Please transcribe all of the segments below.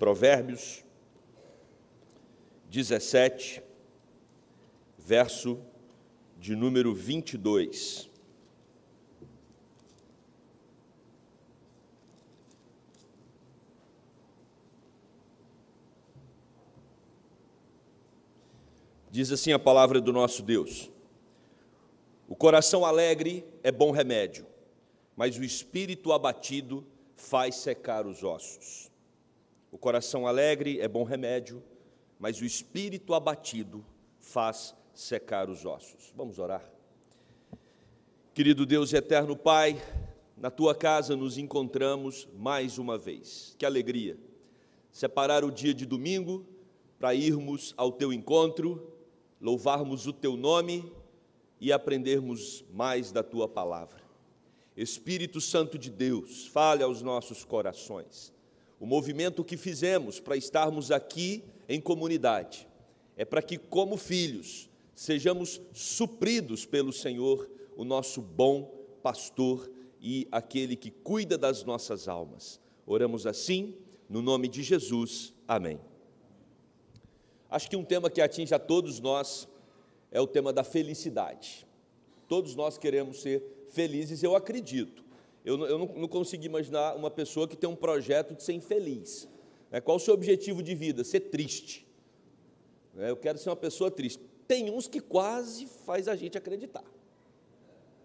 Provérbios 17, verso de número 22. Diz assim a palavra do nosso Deus: o coração alegre é bom remédio, mas o espírito abatido faz secar os ossos. O coração alegre é bom remédio, mas o espírito abatido faz secar os ossos. Vamos orar. Querido Deus e eterno Pai, na Tua casa nos encontramos mais uma vez. Que alegria separar o dia de domingo para irmos ao Teu encontro, louvarmos o Teu nome e aprendermos mais da Tua palavra. Espírito Santo de Deus, fale aos nossos corações. O movimento que fizemos para estarmos aqui em comunidade é para que, como filhos, sejamos supridos pelo Senhor, o nosso bom pastor e aquele que cuida das nossas almas. Oramos assim, no nome de Jesus. Amém. Acho que um tema que atinge a todos nós é o tema da felicidade. Todos nós queremos ser felizes, eu acredito. Eu não consigo imaginar uma pessoa que tem um projeto de ser infeliz. Qual o seu objetivo de vida? Ser triste. Eu quero ser uma pessoa triste. Tem uns que quase faz a gente acreditar,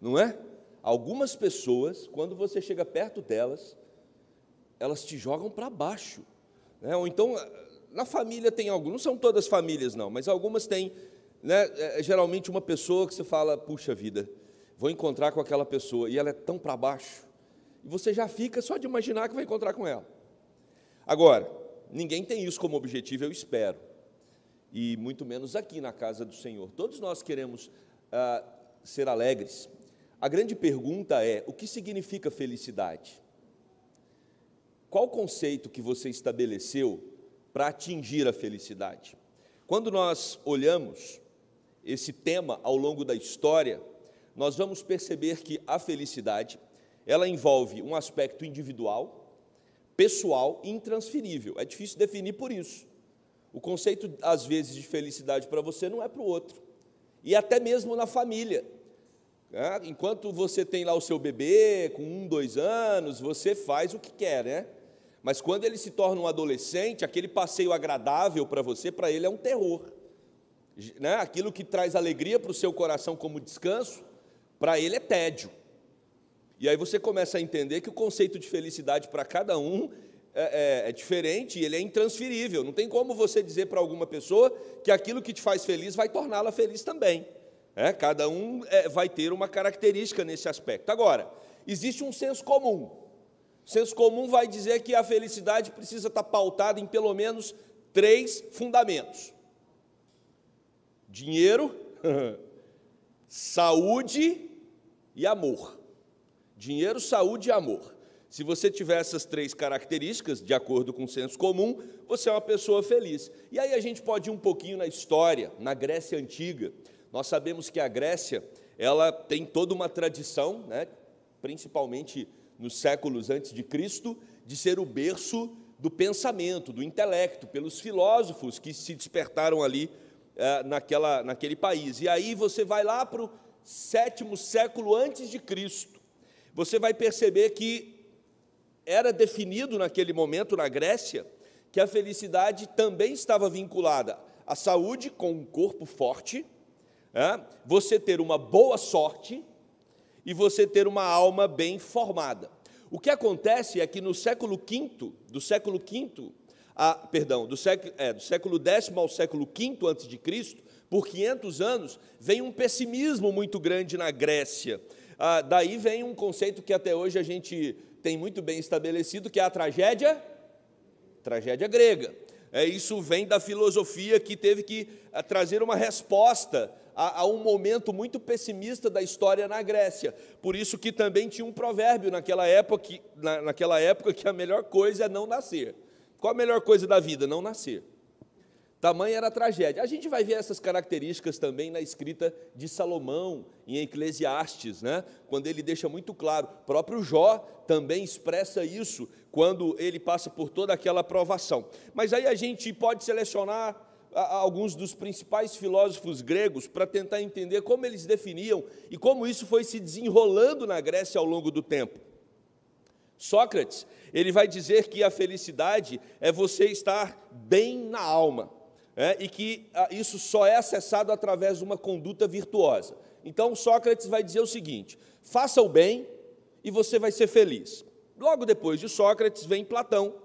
não é? Algumas pessoas, quando você chega perto delas, elas te jogam para baixo, né? Ou então, na família tem alguns, não são todas famílias não, mas algumas têm, né? Geralmente uma pessoa que você fala, puxa vida, vou encontrar com aquela pessoa, e ela é tão para baixo, e você já fica só de imaginar que vai encontrar com ela. Agora, ninguém tem isso como objetivo, eu espero, e muito menos aqui na casa do Senhor. Todos nós queremos ser alegres. A grande pergunta é, o que significa felicidade? Qual o conceito que você estabeleceu para atingir a felicidade? Quando nós olhamos esse tema ao longo da história, nós vamos perceber que a felicidade, ela envolve um aspecto individual, pessoal e intransferível. É difícil definir por isso. O conceito, às vezes, de felicidade para você não é para o outro. E até mesmo na família. Enquanto você tem lá o seu bebê, com 1, 2 anos, você faz o que quer, né? Mas quando ele se torna um adolescente, aquele passeio agradável para você, para ele é um terror. Aquilo que traz alegria para o seu coração como descanso, para ele é tédio. E aí você começa a entender que o conceito de felicidade para cada um é diferente, e ele é intransferível. Não tem como você dizer para alguma pessoa que aquilo que te faz feliz vai torná-la feliz também. Cada um vai ter uma característica nesse aspecto. Agora, existe um senso comum. O senso comum vai dizer que a felicidade precisa estar pautada em pelo menos 3 fundamentos: dinheiro, saúde e amor. Dinheiro, saúde e amor. Se você tiver essas 3 características, de acordo com o senso comum, você é uma pessoa feliz. E aí a gente pode ir um pouquinho na história, na Grécia Antiga. Nós sabemos que a Grécia, ela tem toda uma tradição, né, principalmente nos séculos antes de Cristo, de ser o berço do pensamento, do intelecto, pelos filósofos que se despertaram ali naquele país. E aí você vai lá para o 7º século antes de Cristo, você vai perceber que era definido naquele momento na Grécia que a felicidade também estava vinculada à saúde, com um corpo forte, você ter uma boa sorte e você ter uma alma bem formada. O que acontece é que no século V, do século X ao século V antes de Cristo, por 500 anos, vem um pessimismo muito grande na Grécia. Daí vem um conceito que até hoje a gente tem muito bem estabelecido, que é a tragédia grega. Isso vem da filosofia que teve que trazer uma resposta a um momento muito pessimista da história na Grécia. Por isso que também tinha um provérbio naquela época que a melhor coisa é não nascer. Qual a melhor coisa da vida? Não nascer. Tamanha era a tragédia. A gente vai ver essas características também na escrita de Salomão, em Eclesiastes, né? Quando ele deixa muito claro. O próprio Jó também expressa isso, quando ele passa por toda aquela provação. Mas aí a gente pode selecionar alguns dos principais filósofos gregos para tentar entender como eles definiam e como isso foi se desenrolando na Grécia ao longo do tempo. Sócrates, ele vai dizer que a felicidade é você estar bem na alma, e que isso só é acessado através de uma conduta virtuosa. Então, Sócrates vai dizer o seguinte: faça o bem e você vai ser feliz. Logo depois de Sócrates vem Platão,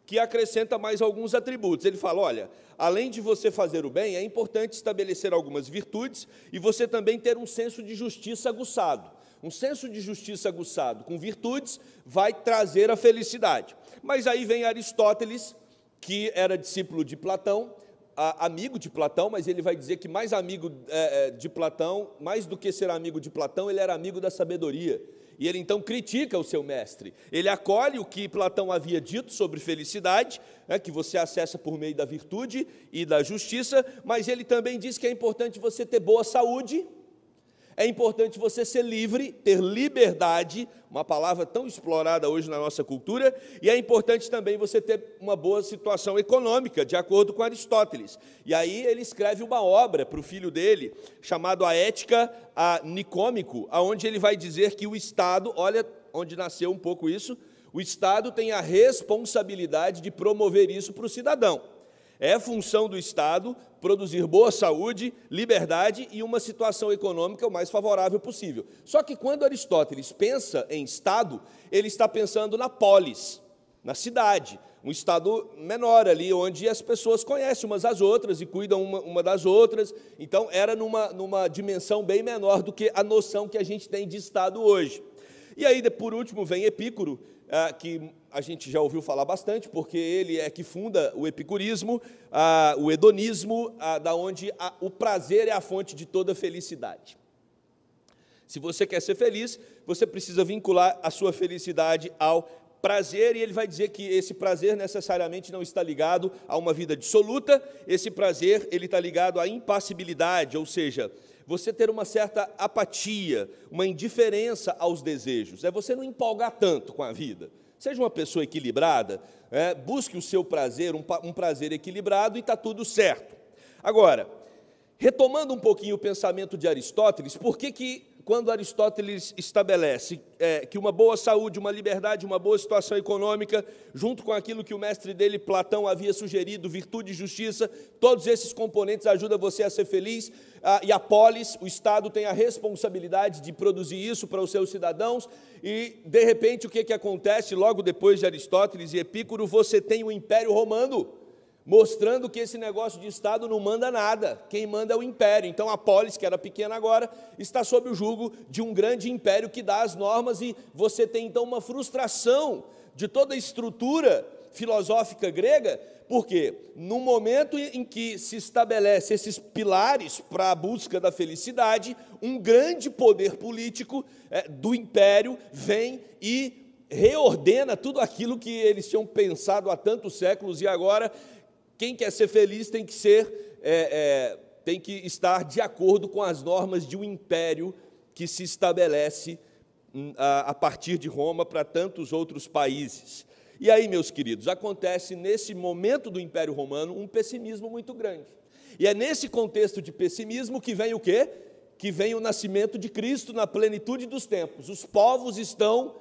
que acrescenta mais alguns atributos. Ele fala, olha, além de você fazer o bem, é importante estabelecer algumas virtudes e você também ter um senso de justiça aguçado. Um senso de justiça aguçado com virtudes vai trazer a felicidade. Mas aí vem Aristóteles, que era discípulo de Platão, amigo de Platão, mas ele vai dizer que mais amigo de Platão, mais do que ser amigo de Platão, ele era amigo da sabedoria. E ele então critica o seu mestre. Ele acolhe o que Platão havia dito sobre felicidade, que você acessa por meio da virtude e da justiça, mas ele também diz que é importante você ter boa saúde, é importante você ser livre, ter liberdade, uma palavra tão explorada hoje na nossa cultura, e é importante também você ter uma boa situação econômica, de acordo com Aristóteles. E aí ele escreve uma obra para o filho dele, chamado A Ética a Nicômaco, onde ele vai dizer que o Estado, olha onde nasceu um pouco isso, o Estado tem a responsabilidade de promover isso para o cidadão. É função do Estado produzir boa saúde, liberdade e uma situação econômica o mais favorável possível. Só que quando Aristóteles pensa em Estado, ele está pensando na polis, na cidade, um Estado menor ali, onde as pessoas conhecem umas às outras e cuidam uma das outras. Então, era numa dimensão bem menor do que a noção que a gente tem de Estado hoje. E aí, por último, vem Epicuro, que a gente já ouviu falar bastante, porque ele é que funda o epicurismo, o hedonismo, da onde o prazer é a fonte de toda felicidade. Se você quer ser feliz, você precisa vincular a sua felicidade ao prazer, e ele vai dizer que esse prazer necessariamente não está ligado a uma vida dissoluta, esse prazer ele está ligado à impassibilidade, ou seja, você ter uma certa apatia, uma indiferença aos desejos, é você não empolgar tanto com a vida. Seja uma pessoa equilibrada, busque o seu prazer, um prazer equilibrado e está tudo certo. Agora, retomando um pouquinho o pensamento de Aristóteles, por que quando Aristóteles estabelece que uma boa saúde, uma liberdade, uma boa situação econômica, junto com aquilo que o mestre dele, Platão, havia sugerido, virtude e justiça, todos esses componentes ajudam você a ser feliz, e a polis, o Estado, tem a responsabilidade de produzir isso para os seus cidadãos, e, de repente, o que acontece? Logo depois de Aristóteles e Epicuro, você tem o Império Romano, mostrando que esse negócio de Estado não manda nada, quem manda é o império. Então a polis, que era pequena agora, está sob o jugo de um grande império que dá as normas, e você tem então uma frustração de toda a estrutura filosófica grega, porque no momento em que se estabelece esses pilares para a busca da felicidade, um grande poder político do império vem e reordena tudo aquilo que eles tinham pensado há tantos séculos, e agora quem quer ser feliz tem que tem que estar de acordo com as normas de um império que se estabelece a partir de Roma para tantos outros países. E aí, meus queridos, acontece nesse momento do Império Romano um pessimismo muito grande. E é nesse contexto de pessimismo que vem o quê? Que vem o nascimento de Cristo na plenitude dos tempos. Os povos estão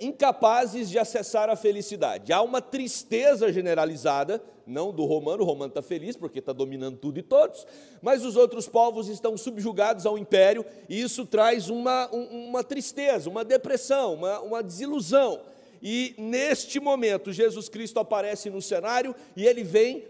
incapazes de acessar a felicidade. Há uma tristeza generalizada, não do romano, o romano está feliz porque está dominando tudo e todos, mas os outros povos estão subjugados ao império, e isso traz uma tristeza, uma depressão, uma desilusão. E neste momento Jesus Cristo aparece no cenário e ele vem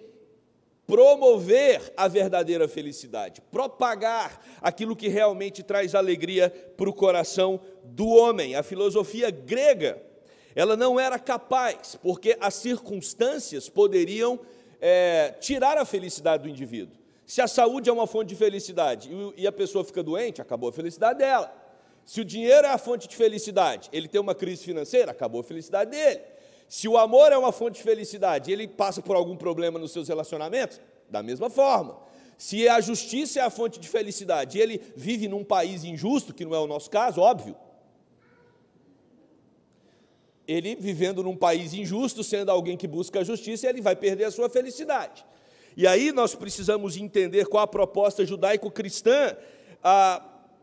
promover a verdadeira felicidade, propagar aquilo que realmente traz alegria para o coração do homem. A filosofia grega, ela não era capaz, porque as circunstâncias poderiam tirar a felicidade do indivíduo. Se a saúde é uma fonte de felicidade e a pessoa fica doente, acabou a felicidade dela. Se o dinheiro é a fonte de felicidade, ele tem uma crise financeira, acabou a felicidade dele. Se o amor é uma fonte de felicidade e ele passa por algum problema nos seus relacionamentos, da mesma forma. Se a justiça é a fonte de felicidade e ele vive num país injusto, que não é o nosso caso, óbvio, ele vivendo num país injusto, sendo alguém que busca a justiça, ele vai perder a sua felicidade. E aí nós precisamos entender qual a proposta judaico-cristã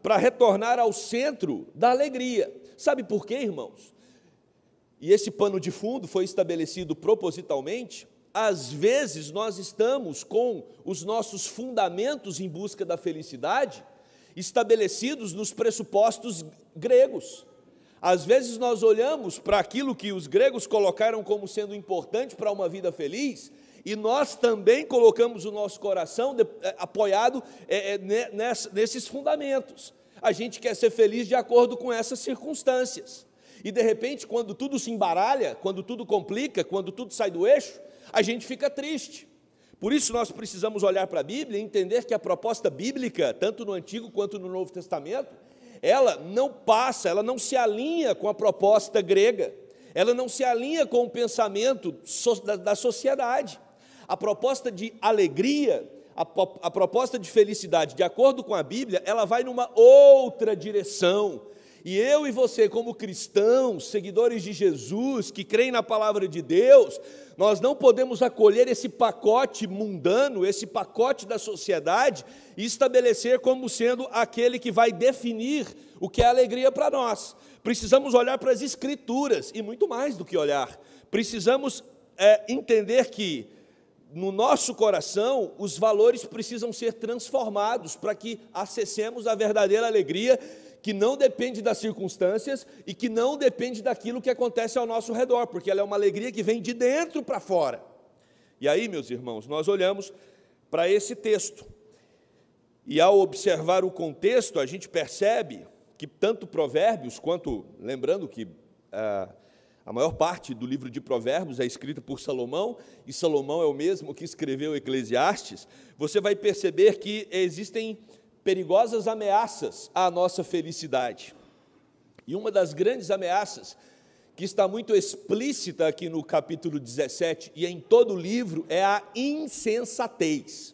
para retornar ao centro da alegria. Sabe por quê, irmãos? E esse pano de fundo foi estabelecido propositalmente. Às vezes nós estamos com os nossos fundamentos em busca da felicidade estabelecidos nos pressupostos gregos. Às vezes nós olhamos para aquilo que os gregos colocaram como sendo importante para uma vida feliz, e nós também colocamos o nosso coração apoiado nesses fundamentos. A gente quer ser feliz de acordo com essas circunstâncias. E de repente, quando tudo se embaralha, quando tudo complica, quando tudo sai do eixo, a gente fica triste. Por isso nós precisamos olhar para a Bíblia e entender que a proposta bíblica, tanto no Antigo quanto no Novo Testamento, ela não se alinha com a proposta grega, ela não se alinha com o pensamento da sociedade. A proposta de alegria, a proposta de felicidade, de acordo com a Bíblia, ela vai numa outra direção. E eu e você, como cristãos, seguidores de Jesus, que creem na palavra de Deus, nós não podemos acolher esse pacote mundano, esse pacote da sociedade, e estabelecer como sendo aquele que vai definir o que é alegria para nós. Precisamos olhar para as Escrituras, e muito mais do que olhar. Precisamos entender que, no nosso coração, os valores precisam ser transformados para que acessemos a verdadeira alegria, que não depende das circunstâncias e que não depende daquilo que acontece ao nosso redor, porque ela é uma alegria que vem de dentro para fora. E aí, meus irmãos, nós olhamos para esse texto, e ao observar o contexto, a gente percebe que tanto Provérbios quanto, lembrando que a maior parte do livro de Provérbios é escrita por Salomão, e Salomão é o mesmo que escreveu Eclesiastes, você vai perceber que existem perigosas ameaças à nossa felicidade. E uma das grandes ameaças, que está muito explícita aqui no capítulo 17 e em todo o livro, é a insensatez.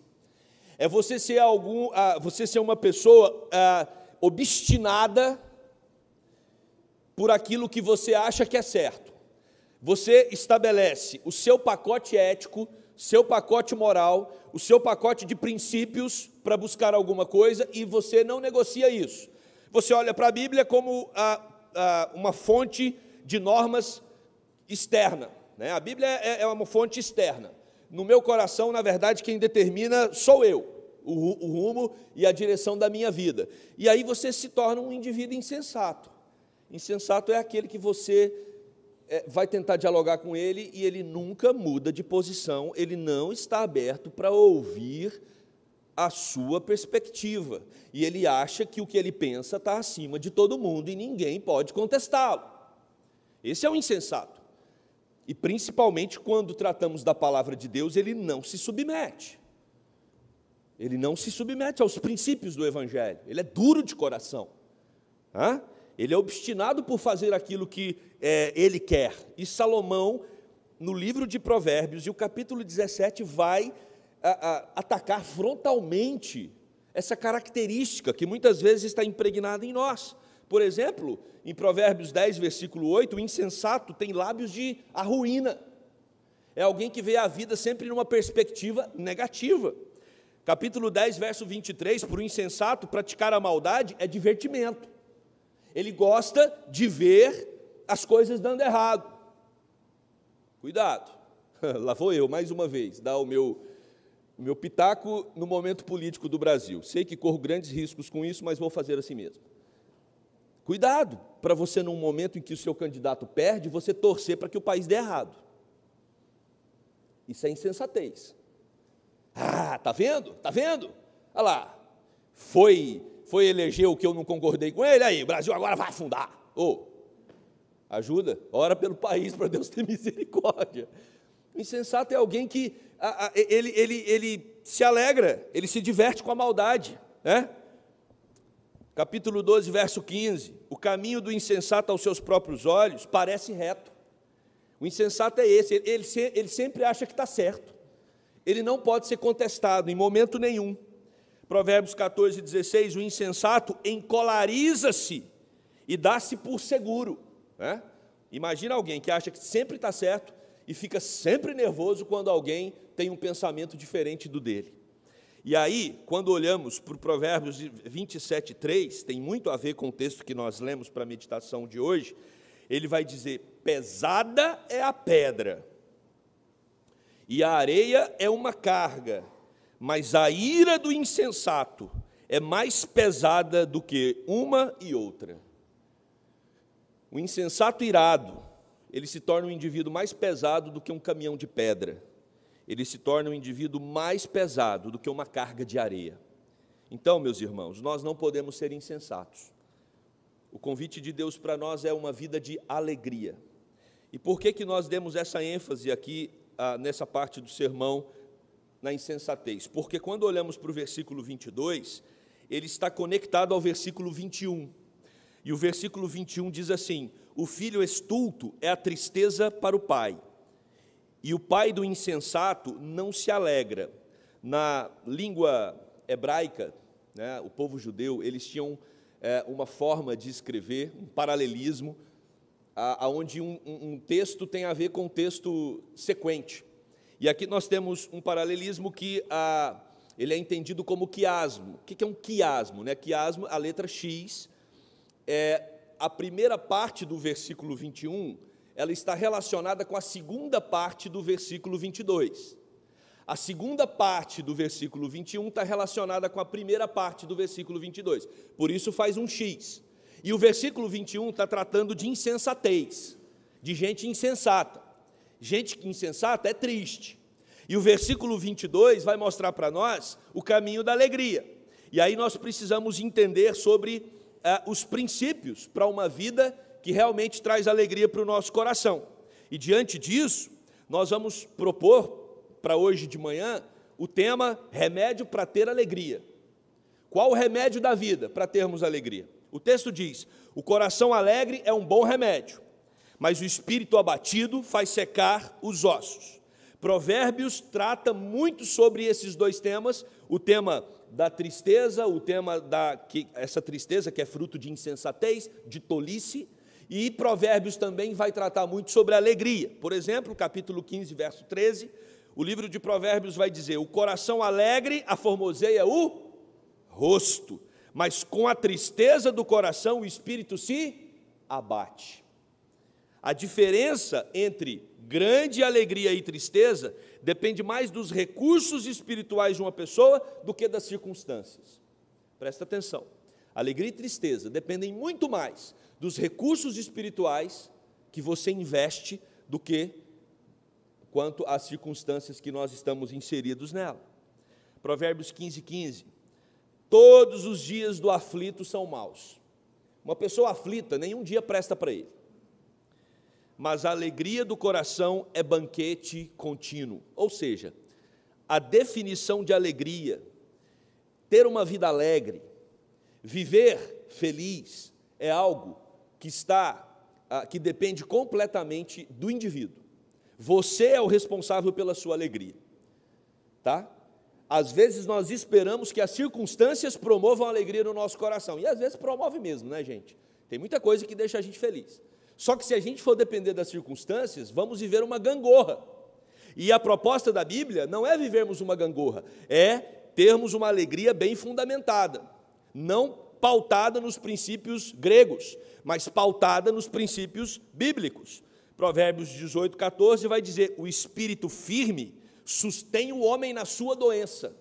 É você ser uma pessoa obstinada por aquilo que você acha que é certo. Você estabelece o seu pacote ético, seu pacote moral, o seu pacote de princípios para buscar alguma coisa, e você não negocia isso. Você olha para a Bíblia como uma fonte de normas externa, né? A Bíblia é uma fonte externa. No meu coração, na verdade, quem determina sou eu, o rumo e a direção da minha vida. E aí você se torna um indivíduo insensato. Insensato é aquele que você vai tentar dialogar com ele e ele nunca muda de posição, ele não está aberto para ouvir a sua perspectiva. E ele acha que o que ele pensa está acima de todo mundo e ninguém pode contestá-lo. Esse é o insensato. E principalmente quando tratamos da palavra de Deus, ele não se submete. Ele não se submete aos princípios do Evangelho. Ele é duro de coração. Ele é obstinado por fazer aquilo que ele quer. E Salomão, no livro de Provérbios, e o capítulo 17, vai atacar frontalmente essa característica que muitas vezes está impregnada em nós. Por exemplo, em Provérbios 10, versículo 8, o insensato tem lábios de arruína. É alguém que vê a vida sempre numa perspectiva negativa. Capítulo 10, verso 23, para o insensato, praticar a maldade é divertimento. Ele gosta de ver as coisas dando errado. Cuidado, lá vou eu, mais uma vez, dar o meu pitaco no momento político do Brasil. Sei que corro grandes riscos com isso, mas vou fazer assim mesmo. Cuidado, para você, num momento em que o seu candidato perde, você torcer para que o país dê errado. Isso é insensatez. Tá vendo? Tá vendo? Olha lá, foi eleger o que eu não concordei com ele, aí, o Brasil agora vai afundar. Ajuda, ora pelo país para Deus ter misericórdia. O insensato é alguém que ele se alegra, ele se diverte com a maldade, né? Capítulo 12, verso 15, o caminho do insensato aos seus próprios olhos parece reto. O insensato é esse, ele sempre acha que está certo. Ele não pode ser contestado em momento nenhum. Provérbios 14, 16, o insensato encolariza-se e dá-se por seguro, né? Imagina alguém que acha que sempre está certo e fica sempre nervoso quando alguém tem um pensamento diferente do dele. E aí, quando olhamos para o Provérbios 27:3, tem muito a ver com o texto que nós lemos para a meditação de hoje, ele vai dizer: pesada é a pedra, e a areia é uma carga, mas a ira do insensato é mais pesada do que uma e outra. O insensato irado, ele se torna um indivíduo mais pesado do que um caminhão de pedra. Ele se torna um indivíduo mais pesado do que uma carga de areia. Então, meus irmãos, nós não podemos ser insensatos. O convite de Deus para nós é uma vida de alegria. E por que nós demos essa ênfase aqui, nessa parte do sermão, na insensatez? Porque quando olhamos para o versículo 22, ele está conectado ao versículo 21. E o versículo 21 diz assim: o filho estulto é a tristeza para o pai, e o pai do insensato não se alegra. Na língua hebraica, né, o povo judeu, eles tinham uma forma de escrever, um paralelismo, onde um texto tem a ver com um texto sequente. E aqui nós temos um paralelismo que ele é entendido como quiasmo. O que é um quiasmo? Né? Quiasmo, a letra X, a primeira parte do versículo 21, ela está relacionada com a segunda parte do versículo 22. A segunda parte do versículo 21 está relacionada com a primeira parte do versículo 22. Por isso faz um X. E o versículo 21 está tratando de insensatez, de gente insensata. Gente insensata é triste. E o versículo 22 vai mostrar para nós o caminho da alegria. E aí nós precisamos entender sobre os princípios para uma vida que realmente traz alegria para o nosso coração. E diante disso, nós vamos propor para hoje de manhã o tema remédio para ter alegria. Qual o remédio da vida para termos alegria? O texto diz: o coração alegre é um bom remédio, mas o espírito abatido faz secar os ossos. Provérbios trata muito sobre esses dois temas, o tema da tristeza, o tema essa tristeza que é fruto de insensatez, de tolice, e Provérbios também vai tratar muito sobre a alegria. Por exemplo, capítulo 15, verso 13, o livro de Provérbios vai dizer: o coração alegre aformoseia o rosto, mas com a tristeza do coração o espírito se abate. A diferença entre grande alegria e tristeza depende mais dos recursos espirituais de uma pessoa do que das circunstâncias. Presta atenção. Alegria e tristeza dependem muito mais dos recursos espirituais que você investe do que quanto às circunstâncias que nós estamos inseridos nela. Provérbios 15:15. Todos os dias do aflito são maus. Uma pessoa aflita, nenhum dia presta para ele. Mas a alegria do coração é banquete contínuo. Ou seja, a definição de alegria, ter uma vida alegre, viver feliz, é algo que depende completamente do indivíduo. Você é o responsável pela sua alegria, tá? Às vezes nós esperamos que as circunstâncias promovam a alegria no nosso coração, e às vezes promove mesmo, né, gente? Tem muita coisa que deixa a gente feliz. Só que se a gente for depender das circunstâncias, vamos viver uma gangorra. E a proposta da Bíblia não é vivermos uma gangorra, é termos uma alegria bem fundamentada, não pautada nos princípios gregos, mas pautada nos princípios bíblicos. Provérbios 18:14 vai dizer: o espírito firme sustém o homem na sua doença,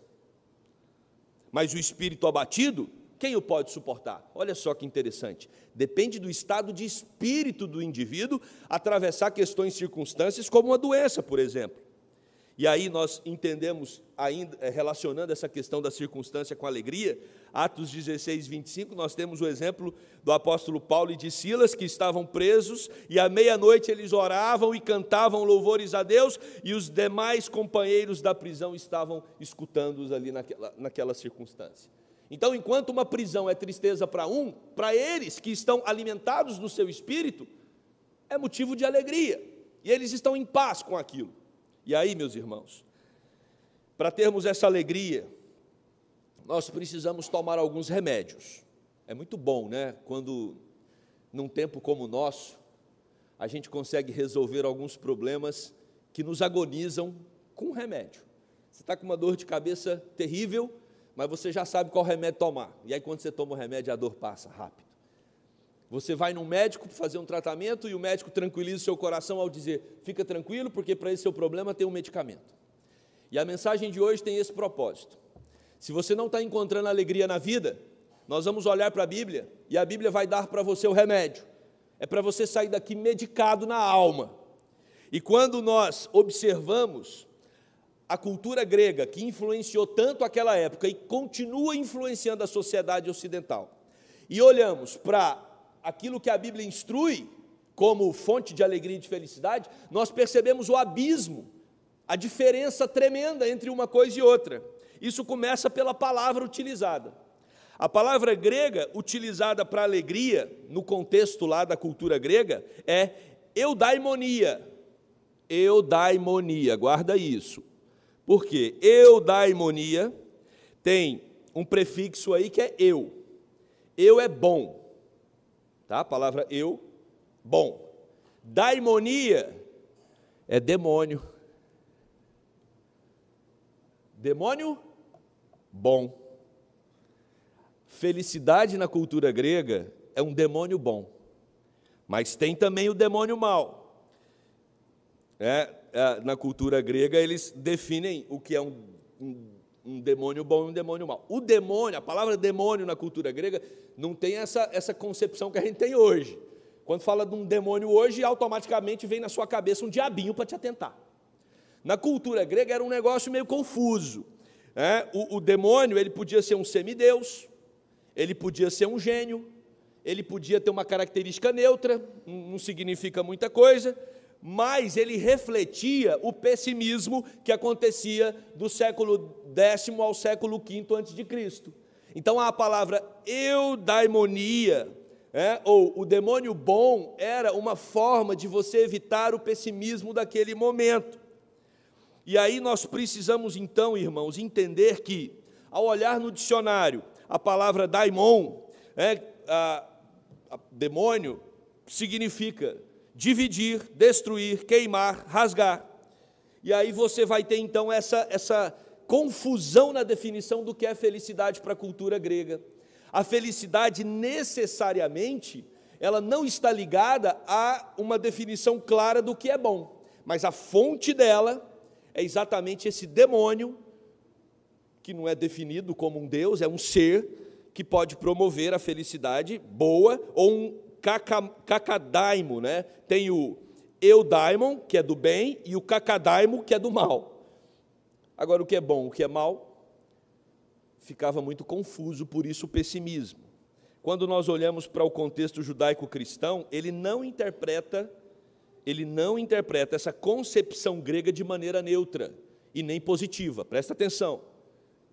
mas o espírito abatido, quem o pode suportar? Olha só que interessante, depende do estado de espírito do indivíduo atravessar questões, circunstâncias como uma doença, por exemplo. E aí nós entendemos, ainda relacionando essa questão da circunstância com a alegria, Atos 16:25, nós temos o exemplo do apóstolo Paulo e de Silas, que estavam presos, e à meia-noite eles oravam e cantavam louvores a Deus, e os demais companheiros da prisão estavam escutando-os ali naquela circunstância. Então, enquanto uma prisão é tristeza para eles que estão alimentados no seu espírito, é motivo de alegria, e eles estão em paz com aquilo. E aí, meus irmãos, para termos essa alegria, nós precisamos tomar alguns remédios. É muito bom, né, quando, num tempo como o nosso, a gente consegue resolver alguns problemas que nos agonizam com remédio. Você está com uma dor de cabeça terrível, mas você já sabe qual remédio tomar. E aí, quando você toma o remédio, a dor passa rápido. Você vai num médico fazer um tratamento e o médico tranquiliza o seu coração ao dizer: fica tranquilo, porque para esse seu problema tem um medicamento. E a mensagem de hoje tem esse propósito. Se você não está encontrando alegria na vida, nós vamos olhar para a Bíblia e a Bíblia vai dar para você o remédio. É para você sair daqui medicado na alma. E quando nós observamos a cultura grega, que influenciou tanto aquela época e continua influenciando a sociedade ocidental, e olhamos para aquilo que a Bíblia instrui como fonte de alegria e de felicidade, nós percebemos o abismo, a diferença tremenda entre uma coisa e outra. Isso começa pela palavra utilizada. A palavra grega utilizada para alegria, no contexto lá da cultura grega, é eudaimonia. Eudaimonia, guarda isso. Por quê? Eudaimonia tem um prefixo aí que é eu. Eu é bom. Tá? A palavra eu, bom. Daimonia é demônio. Demônio, bom. Felicidade na cultura grega é um demônio bom, mas tem também o demônio mau. Na cultura grega eles definem o que é um demônio bom e um demônio mau. O demônio, a palavra demônio na cultura grega não tem essa concepção que a gente tem hoje. Quando fala de um demônio hoje, automaticamente vem na sua cabeça um diabinho para te atentar. Na cultura grega era um negócio meio confuso. O demônio ele podia ser um semideus, ele podia ser um gênio, ele podia ter uma característica neutra, não significa muita coisa, mas ele refletia o pessimismo que acontecia do século X ao século V a.C. Então a palavra eudaimonia, ou o demônio bom, era uma forma de você evitar o pessimismo daquele momento. E aí nós precisamos então, irmãos, entender que, ao olhar no dicionário, a palavra daimon, demônio, significa dividir, destruir, queimar, rasgar. E aí você vai ter então essa confusão na definição do que é felicidade para a cultura grega. A felicidade necessariamente, ela não está ligada a uma definição clara do que é bom, mas a fonte dela é exatamente esse demônio, que não é definido como um Deus, é um ser que pode promover a felicidade boa, ou um cacadaimo, né? Tem o eudaimon, que é do bem, e o cacadaimo, que é do mal. Agora, o que é bom, o que é mal, ficava muito confuso, por isso o pessimismo. Quando nós olhamos para o contexto judaico-cristão, ele não interpreta essa concepção grega de maneira neutra e nem positiva. Presta atenção.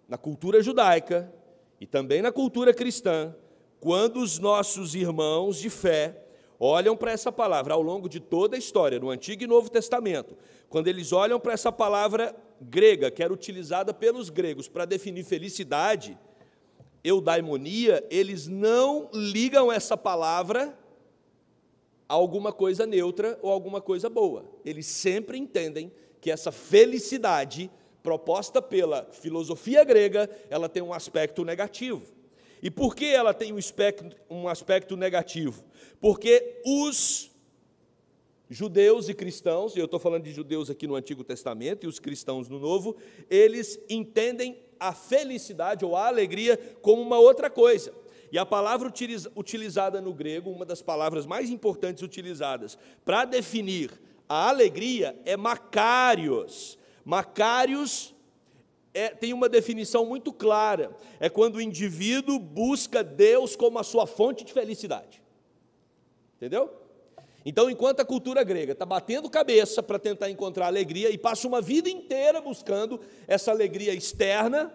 Na cultura judaica e também na cultura cristã, quando os nossos irmãos de fé olham para essa palavra ao longo de toda a história, no Antigo e Novo Testamento, quando eles olham para essa palavra grega, que era utilizada pelos gregos para definir felicidade, eudaimonia, eles não ligam essa palavra a alguma coisa neutra ou alguma coisa boa. Eles sempre entendem que essa felicidade proposta pela filosofia grega, ela tem um aspecto negativo. E por que ela tem um aspecto negativo? Porque os judeus e cristãos, e eu estou falando de judeus aqui no Antigo Testamento e os cristãos no Novo, eles entendem a felicidade ou a alegria como uma outra coisa. E a palavra utilizada no grego, uma das palavras mais importantes utilizadas para definir a alegria é makarios. Makarios tem uma definição muito clara, é quando o indivíduo busca Deus como a sua fonte de felicidade. Entendeu? Então, enquanto a cultura grega está batendo cabeça para tentar encontrar alegria e passa uma vida inteira buscando essa alegria externa,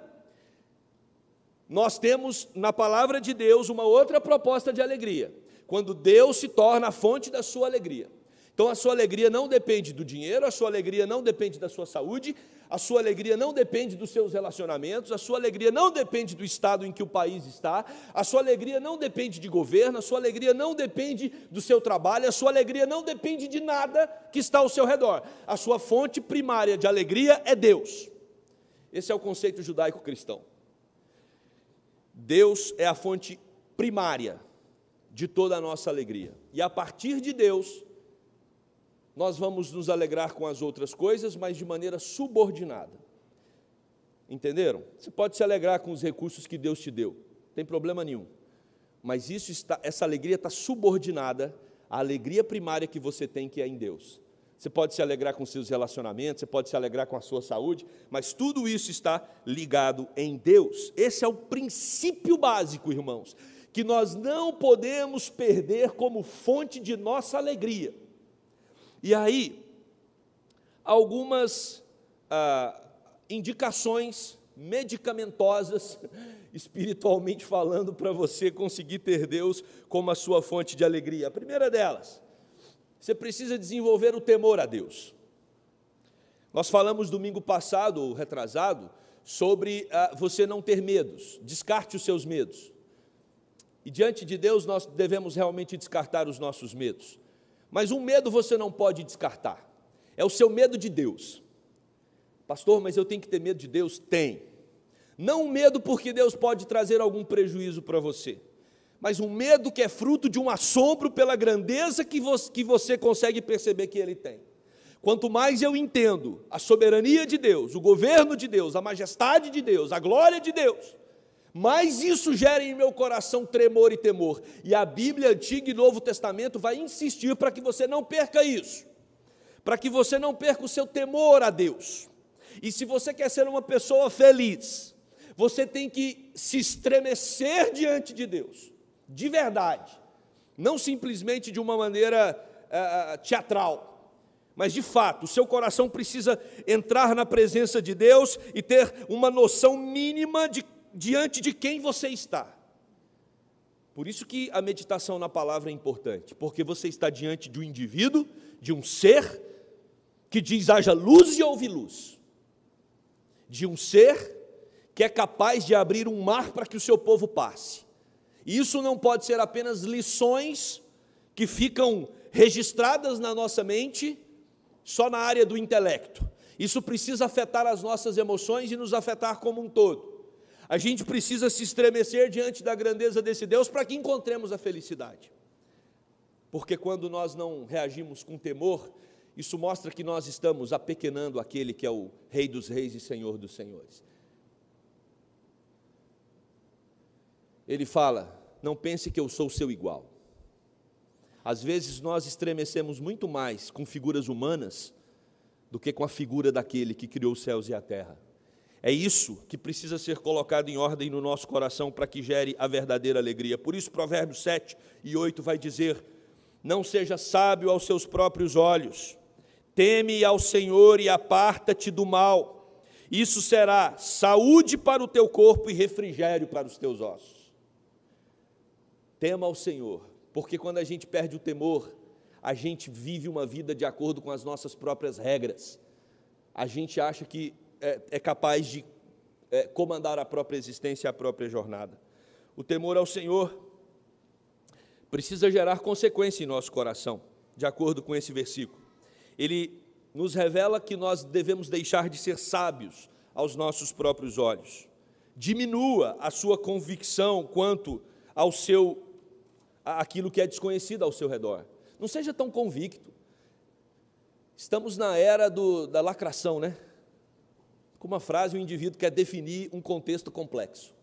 nós temos na palavra de Deus uma outra proposta de alegria, quando Deus se torna a fonte da sua alegria. Então a sua alegria não depende do dinheiro, a sua alegria não depende da sua saúde, a sua alegria não depende dos seus relacionamentos, a sua alegria não depende do estado em que o país está, a sua alegria não depende de governo, a sua alegria não depende do seu trabalho, a sua alegria não depende de nada que está ao seu redor. A sua fonte primária de alegria é Deus. Esse é o conceito judaico-cristão. Deus é a fonte primária de toda a nossa alegria. E a partir de Deus, nós vamos nos alegrar com as outras coisas, mas de maneira subordinada. Entenderam? Você pode se alegrar com os recursos que Deus te deu, não tem problema nenhum. Mas essa alegria está subordinada à alegria primária que você tem, que é em Deus. Você pode se alegrar com seus relacionamentos, você pode se alegrar com a sua saúde, mas tudo isso está ligado em Deus. Esse é o princípio básico, irmãos, que nós não podemos perder como fonte de nossa alegria. E aí, algumas indicações medicamentosas, espiritualmente falando, para você conseguir ter Deus como a sua fonte de alegria. A primeira delas, você precisa desenvolver o temor a Deus. Nós falamos domingo passado, ou retrasado, sobre você não ter medos, descarte os seus medos. E diante de Deus nós devemos realmente descartar os nossos medos. Mas um medo você não pode descartar, é o seu medo de Deus. Pastor, mas eu tenho que ter medo de Deus? Tem. Não um medo porque Deus pode trazer algum prejuízo para você, mas um medo que é fruto de um assombro pela grandeza que você consegue perceber que Ele tem. Quanto mais eu entendo a soberania de Deus, o governo de Deus, a majestade de Deus, a glória de Deus, mais isso gera em meu coração tremor e temor. E a Bíblia, Antigo e Novo Testamento, vai insistir para que você não perca isso, para que você não perca o seu temor a Deus. E se você quer ser uma pessoa feliz, você tem que se estremecer diante de Deus, de verdade, não simplesmente de uma maneira teatral, mas de fato, o seu coração precisa entrar na presença de Deus e ter uma noção mínima diante de quem você está. Por isso que a meditação na palavra é importante, porque você está diante de um indivíduo, de um ser, que diz haja luz e houve luz, de um ser que é capaz de abrir um mar para que o seu povo passe. E isso não pode ser apenas lições que ficam registradas na nossa mente, só na área do intelecto. Isso precisa afetar as nossas emoções e nos afetar como um todo. A gente precisa se estremecer diante da grandeza desse Deus para que encontremos a felicidade. Porque quando nós não reagimos com temor, isso mostra que nós estamos apequenando aquele que é o Rei dos Reis e Senhor dos Senhores. Ele fala, não pense que eu sou seu igual. Às vezes nós estremecemos muito mais com figuras humanas do que com a figura daquele que criou os céus e a terra. É isso que precisa ser colocado em ordem no nosso coração para que gere a verdadeira alegria. Por isso Provérbios 7 e 8 vai dizer, não seja sábio aos seus próprios olhos, teme ao Senhor e aparta-te do mal. Isso será saúde para o teu corpo e refrigério para os teus ossos. Tema ao Senhor, porque quando a gente perde o temor, a gente vive uma vida de acordo com as nossas próprias regras. A gente acha que é capaz de comandar a própria existência e a própria jornada. O temor ao Senhor precisa gerar consequência em nosso coração, de acordo com esse versículo. Ele nos revela que nós devemos deixar de ser sábios aos nossos próprios olhos. Diminua a sua convicção quanto àquilo que é desconhecido ao seu redor. Não seja tão convicto. Estamos na era da lacração, né? Com uma frase, o indivíduo quer definir um contexto complexo.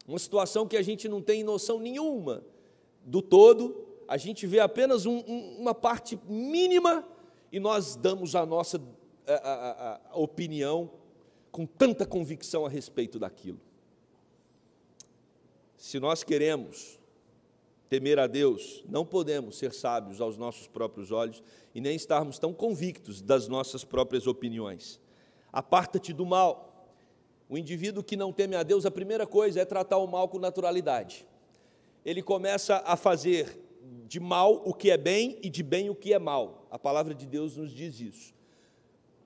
Uma situação que a gente não tem noção nenhuma do todo, a gente vê apenas uma parte mínima e nós damos a nossa a opinião com tanta convicção a respeito daquilo. Se nós queremos temer a Deus, não podemos ser sábios aos nossos próprios olhos e nem estarmos tão convictos das nossas próprias opiniões. Aparta-te do mal. O indivíduo que não teme a Deus, a primeira coisa é tratar o mal com naturalidade. Ele começa a fazer de mal o que é bem e de bem o que é mal. A palavra de Deus nos diz isso.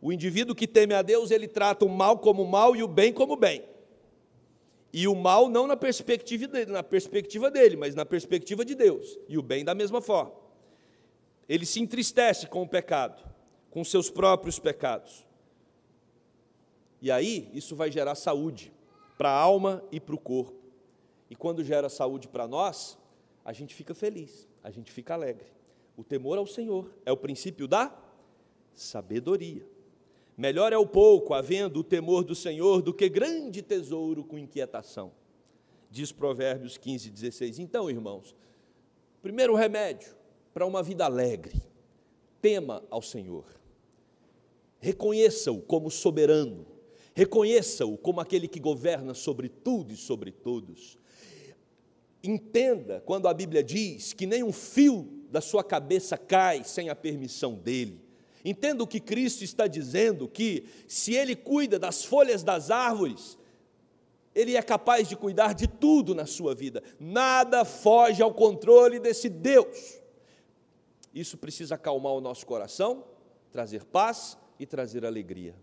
O indivíduo que teme a Deus, ele trata o mal como mal e o bem como bem. E o mal não na perspectiva dele, mas na perspectiva de Deus. E o bem da mesma forma. Ele se entristece com o pecado, com seus próprios pecados. E aí, isso vai gerar saúde para a alma e para o corpo. E quando gera saúde para nós, a gente fica feliz, a gente fica alegre. O temor ao Senhor é o princípio da sabedoria. Melhor é o pouco, havendo o temor do Senhor, do que grande tesouro com inquietação. Diz Provérbios 15, 16. Então, irmãos, primeiro remédio para uma vida alegre: tema ao Senhor. Reconheça-o como soberano. Reconheça-o como aquele que governa sobre tudo e sobre todos. Entenda quando a Bíblia diz que nem um fio da sua cabeça cai sem a permissão dele. Entenda o que Cristo está dizendo, que se Ele cuida das folhas das árvores, Ele é capaz de cuidar de tudo na sua vida. Nada foge ao controle desse Deus. Isso precisa acalmar o nosso coração, trazer paz e trazer alegria.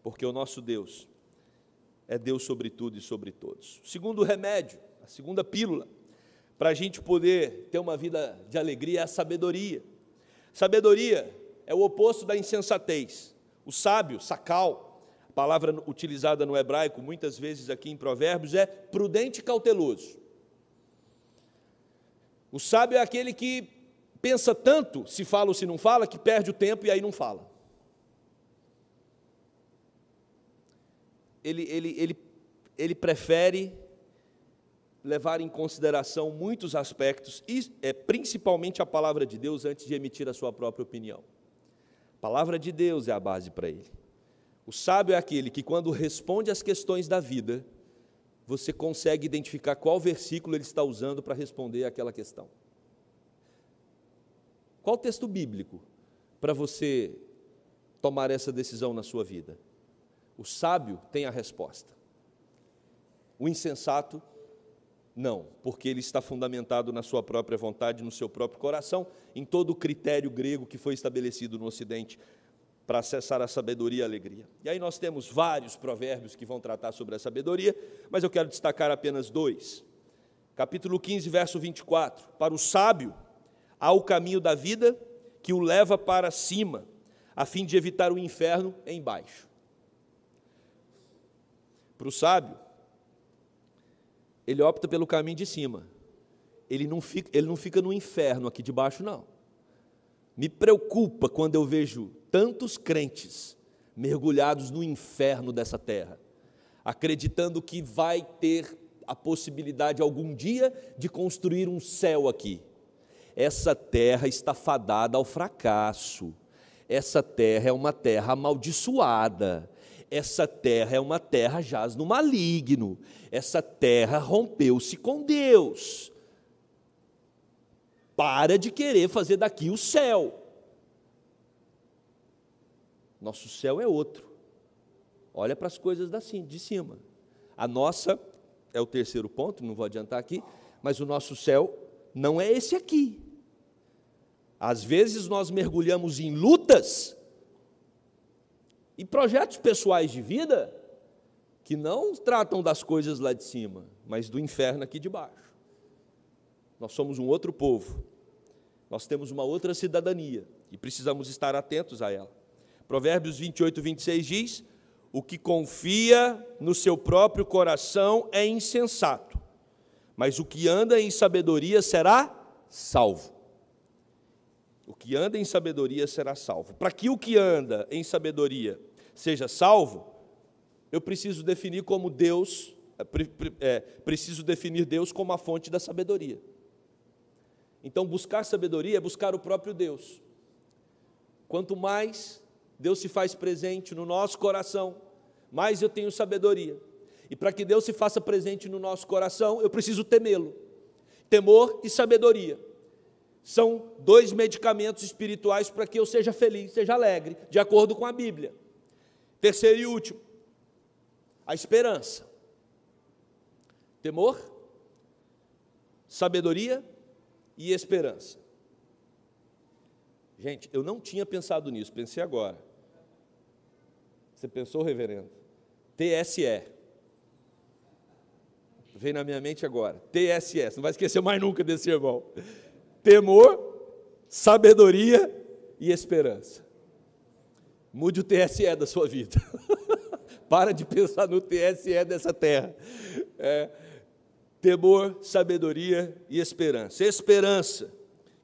Porque o nosso Deus é Deus sobre tudo e sobre todos. O segundo remédio, a segunda pílula, para a gente poder ter uma vida de alegria é a sabedoria. Sabedoria é o oposto da insensatez. O sábio, sakal, a palavra utilizada no hebraico muitas vezes aqui em Provérbios, é prudente e cauteloso. O sábio é aquele que pensa tanto, se fala ou se não fala, que perde o tempo e aí não fala. Ele prefere levar em consideração muitos aspectos, e principalmente a palavra de Deus, antes de emitir a sua própria opinião. A palavra de Deus é a base para ele. O sábio é aquele que, quando responde às questões da vida, você consegue identificar qual versículo ele está usando para responder àquela questão. Qual texto bíblico para você tomar essa decisão na sua vida? O sábio tem a resposta. O insensato, não, porque ele está fundamentado na sua própria vontade, no seu próprio coração, em todo o critério grego que foi estabelecido no Ocidente para acessar a sabedoria e a alegria. E aí nós temos vários provérbios que vão tratar sobre a sabedoria, mas eu quero destacar apenas dois. Capítulo 15, verso 24. Para o sábio, há o caminho da vida que o leva para cima, a fim de evitar o inferno embaixo. Para o sábio, ele opta pelo caminho de cima. Ele não fica no inferno aqui de baixo, não. Me preocupa quando eu vejo tantos crentes mergulhados no inferno dessa terra, acreditando que vai ter a possibilidade algum dia de construir um céu aqui. Essa terra está fadada ao fracasso. Essa terra é uma terra amaldiçoada. Essa terra é uma terra jaz no maligno. Essa terra rompeu-se com Deus. Para de querer fazer daqui o céu. Nosso céu é outro. Olha para as coisas de cima. A nossa, é o terceiro ponto, não vou adiantar aqui, mas o nosso céu não é esse aqui. Às vezes nós mergulhamos em lutas e projetos pessoais de vida que não tratam das coisas lá de cima, mas do inferno aqui de baixo. Nós somos um outro povo, nós temos uma outra cidadania e precisamos estar atentos a ela. Provérbios 28, 26 diz: o que confia no seu próprio coração é insensato, mas o que anda em sabedoria será salvo. O que anda em sabedoria será salvo. Para que o que anda em sabedoria seja salvo, eu preciso definir como Deus, preciso definir Deus como a fonte da sabedoria. Então, buscar sabedoria é buscar o próprio Deus. Quanto mais Deus se faz presente no nosso coração, mais eu tenho sabedoria. E para que Deus se faça presente no nosso coração, eu preciso temê-lo. Temor e sabedoria são dois medicamentos espirituais para que eu seja feliz, seja alegre, de acordo com a Bíblia. Terceiro e último, a esperança. Temor, sabedoria e esperança. Gente, eu não tinha pensado nisso, pensei agora. Você pensou, reverendo? TSE. Vem na minha mente agora. TSE, você não vai esquecer mais nunca desse irmão. Temor, sabedoria e esperança. Mude o TSE da sua vida. Para de pensar no TSE dessa terra. Temor, sabedoria e esperança. Esperança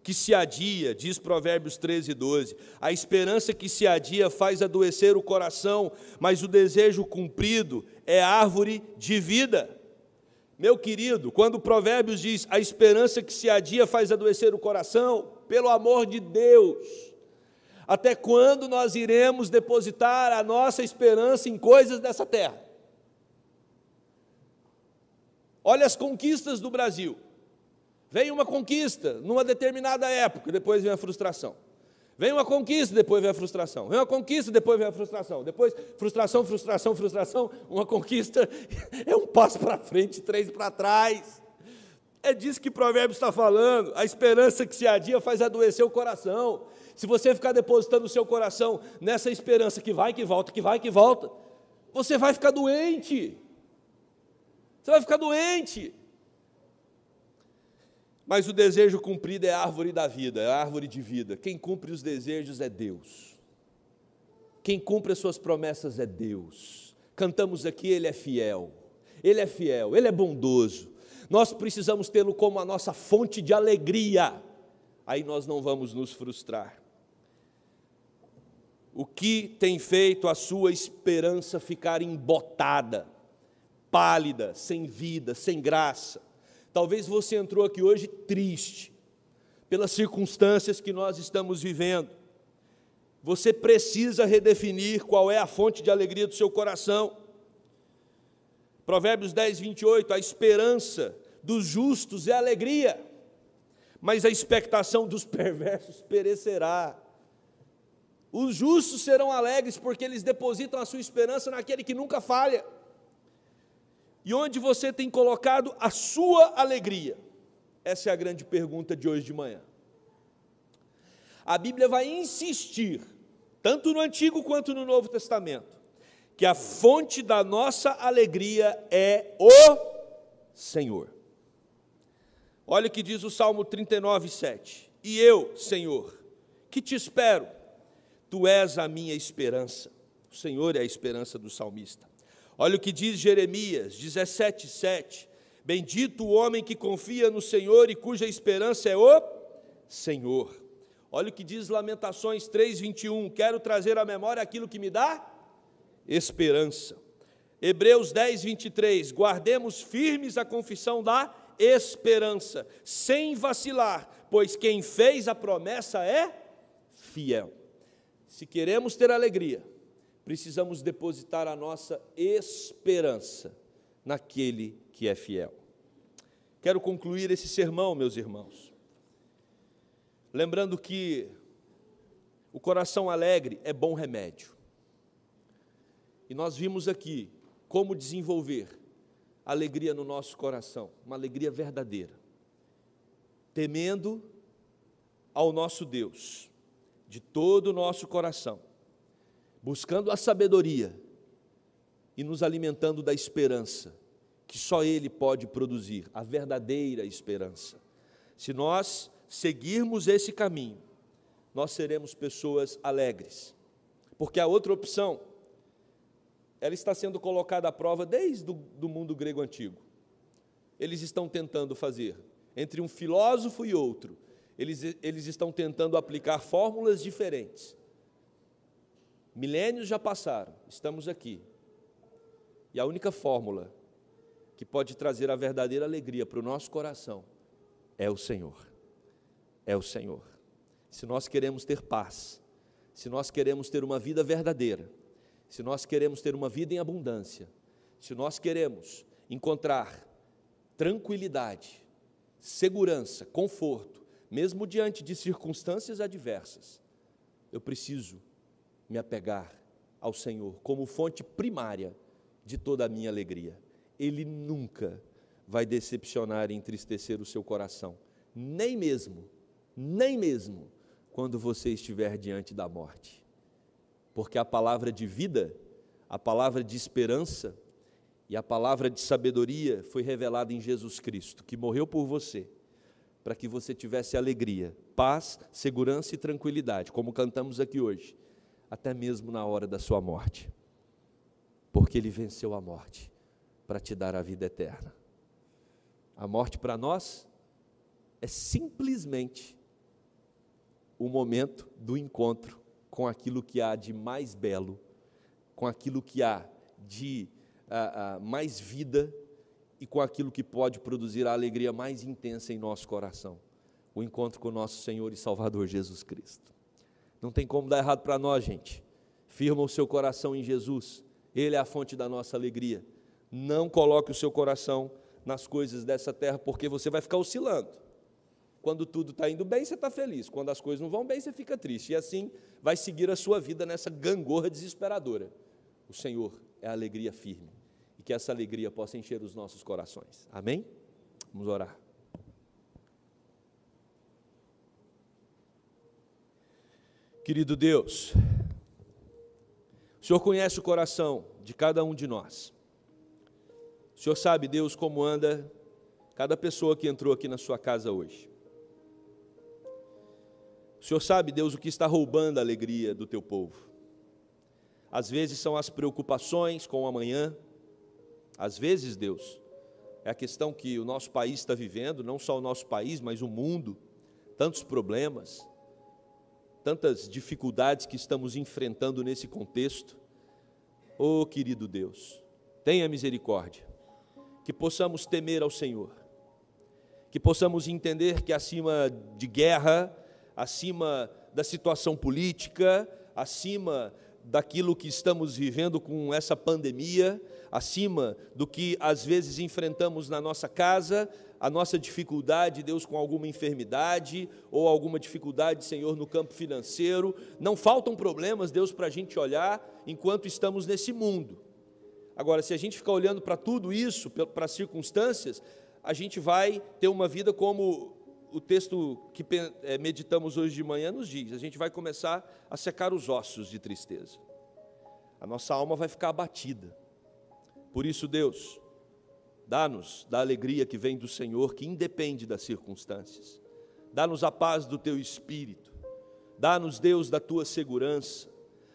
que se adia, diz Provérbios 13:12. A esperança que se adia faz adoecer o coração, mas o desejo cumprido é árvore de vida. Meu querido, quando Provérbios diz a esperança que se adia faz adoecer o coração, pelo amor de Deus, até quando nós iremos depositar a nossa esperança em coisas dessa terra? Olha as conquistas do Brasil. Vem uma conquista numa determinada época, depois vem a frustração. Vem uma conquista, depois vem a frustração. Vem uma conquista, depois vem a frustração. Depois, frustração, frustração, frustração. Uma conquista é um passo para frente, 3 para trás. É disso que Provérbios está falando. A esperança que se adia faz adoecer o coração. Se você ficar depositando o seu coração nessa esperança que vai, que volta, que vai, que volta, você vai ficar doente. Você vai ficar doente. Mas o desejo cumprido é a árvore da vida, é a árvore de vida. Quem cumpre os desejos é Deus. Quem cumpre as suas promessas é Deus. Cantamos aqui, Ele é fiel. Ele é fiel, Ele é bondoso. Nós precisamos tê-lo como a nossa fonte de alegria. Aí nós não vamos nos frustrar. O que tem feito a sua esperança ficar embotada, pálida, sem vida, sem graça? Talvez você entrou aqui hoje triste, pelas circunstâncias que nós estamos vivendo. Você precisa redefinir qual é a fonte de alegria do seu coração. Provérbios 10:28, a esperança dos justos é alegria, mas a expectação dos perversos perecerá. Os justos serão alegres porque eles depositam a sua esperança naquele que nunca falha. E onde você tem colocado a sua alegria? Essa é a grande pergunta de hoje de manhã. A Bíblia vai insistir, tanto no Antigo quanto no Novo Testamento, que a fonte da nossa alegria é o Senhor. Olha o que diz o Salmo 39:7. E eu, Senhor, que te espero, Tu és a minha esperança. O Senhor é a esperança do salmista. Olha o que diz Jeremias 17:7. Bendito o homem que confia no Senhor e cuja esperança é o Senhor. Olha o que diz Lamentações 3:21. Quero trazer à memória aquilo que me dá esperança. Hebreus 10:23. Guardemos firmes a confissão da esperança, sem vacilar, pois quem fez a promessa é fiel. Se queremos ter alegria, precisamos depositar a nossa esperança naquele que é fiel. Quero concluir esse sermão, meus irmãos, lembrando que o coração alegre é bom remédio. E nós vimos aqui como desenvolver alegria no nosso coração, uma alegria verdadeira, temendo ao nosso Deus de todo o nosso coração, buscando a sabedoria e nos alimentando da esperança, que só Ele pode produzir, a verdadeira esperança. Se nós seguirmos esse caminho, nós seremos pessoas alegres, porque a outra opção, ela está sendo colocada à prova desde o mundo grego antigo. Eles estão tentando fazer, entre um filósofo e outro, eles estão tentando aplicar fórmulas diferentes. Milênios já passaram, estamos aqui. E a única fórmula que pode trazer a verdadeira alegria para o nosso coração é o Senhor. É o Senhor. Se nós queremos ter paz, se nós queremos ter uma vida verdadeira, se nós queremos ter uma vida em abundância, se nós queremos encontrar tranquilidade, segurança, conforto, mesmo diante de circunstâncias adversas, eu preciso me apegar ao Senhor como fonte primária de toda a minha alegria. Ele nunca vai decepcionar e entristecer o seu coração, nem mesmo quando você estiver diante da morte. Porque a palavra de vida, a palavra de esperança e a palavra de sabedoria foi revelada em Jesus Cristo, que morreu por você, para que você tivesse alegria, paz, segurança e tranquilidade, como cantamos aqui hoje, até mesmo na hora da sua morte, porque Ele venceu a morte para te dar a vida eterna. A morte para nós é simplesmente o momento do encontro com aquilo que há de mais belo, com aquilo que há de mais vida e com aquilo que pode produzir a alegria mais intensa em nosso coração, o encontro com o nosso Senhor e Salvador Jesus Cristo. Não tem como dar errado para nós, gente. Firma o seu coração em Jesus, Ele é a fonte da nossa alegria. Não coloque o seu coração nas coisas dessa terra, porque você vai ficar oscilando. Quando tudo está indo bem, você está feliz. Quando as coisas não vão bem, você fica triste. E assim vai seguir a sua vida nessa gangorra desesperadora. O Senhor é a alegria firme. E que essa alegria possa encher os nossos corações. Amém? Vamos orar. Querido Deus, o Senhor conhece o coração de cada um de nós. O Senhor sabe, Deus, como anda cada pessoa que entrou aqui na sua casa hoje. O Senhor sabe, Deus, o que está roubando a alegria do teu povo. Às vezes são as preocupações com o amanhã. Às vezes, Deus, é a questão que o nosso país está vivendo, não só o nosso país, mas o mundo. Tantos problemas, tantas dificuldades que estamos enfrentando nesse contexto. Oh, querido Deus, tenha misericórdia, que possamos temer ao Senhor, que possamos entender que acima de guerra, acima da situação política, acima daquilo que estamos vivendo com essa pandemia, acima do que às vezes enfrentamos na nossa casa, a nossa dificuldade, Deus, com alguma enfermidade, ou alguma dificuldade, Senhor, no campo financeiro, não faltam problemas, Deus, para a gente olhar enquanto estamos nesse mundo. Agora, se a gente ficar olhando para tudo isso, para as circunstâncias, a gente vai ter uma vida como o texto que meditamos hoje de manhã nos diz, a gente vai começar a secar os ossos de tristeza. A nossa alma vai ficar abatida. Por isso, Deus, dá-nos da alegria que vem do Senhor, que independe das circunstâncias. Dá-nos a paz do Teu Espírito. Dá-nos, Deus, da Tua segurança.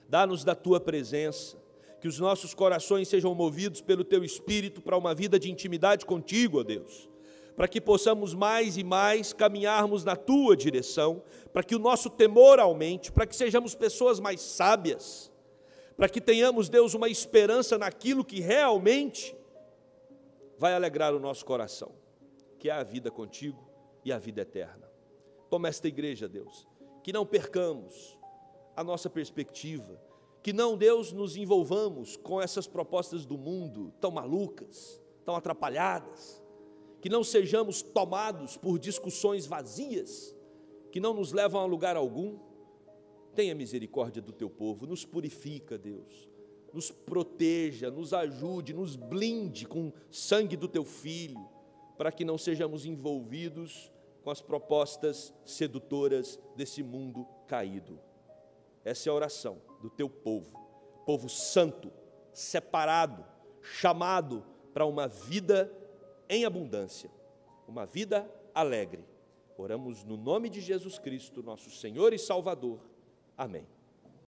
Dá-nos da Tua presença. Que os nossos corações sejam movidos pelo Teu Espírito para uma vida de intimidade contigo, ó Deus. Para que possamos mais e mais caminharmos na Tua direção, para que o nosso temor aumente, para que sejamos pessoas mais sábias, para que tenhamos, Deus, uma esperança naquilo que realmente vai alegrar o nosso coração, que é a vida contigo e a vida eterna. Toma esta igreja, Deus, que não percamos a nossa perspectiva, que não, Deus, nos envolvamos com essas propostas do mundo tão malucas, tão atrapalhadas, que não sejamos tomados por discussões vazias, que não nos levam a lugar algum. Tenha misericórdia do teu povo, nos purifica, Deus, nos proteja, nos ajude, nos blinde com o sangue do teu Filho, para que não sejamos envolvidos com as propostas sedutoras desse mundo caído. Essa é a oração do teu povo, povo santo, separado, chamado para uma vida em abundância, uma vida alegre. Oramos no nome de Jesus Cristo, nosso Senhor e Salvador. Amém.